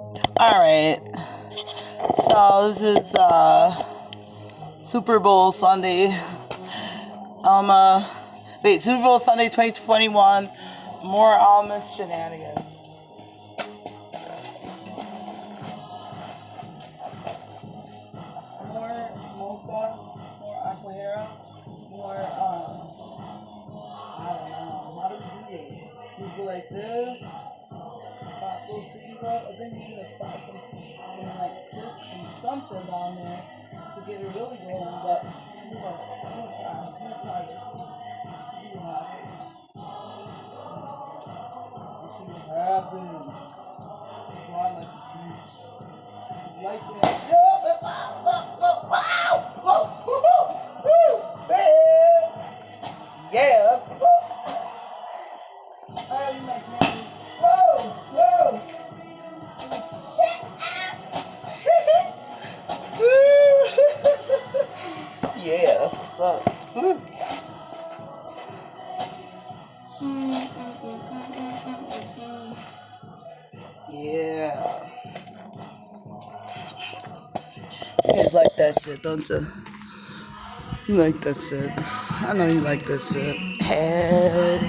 Alright, so this is Super Bowl Sunday. Super Bowl Sunday 2021. More Alma shenanigans. More Mocha, more AquaHera, more, I don't know, how do we do it? We go like this, pop those trees up, I think we need to pop some like clips and something down there to get it really going, but we're gonna try this. What happened? Why like the trees? Like that. Yeah. Yeah, that's what's up. Woo. Yeah. You like that shit, don't you? You like that shit. I know you like that shit. Hey.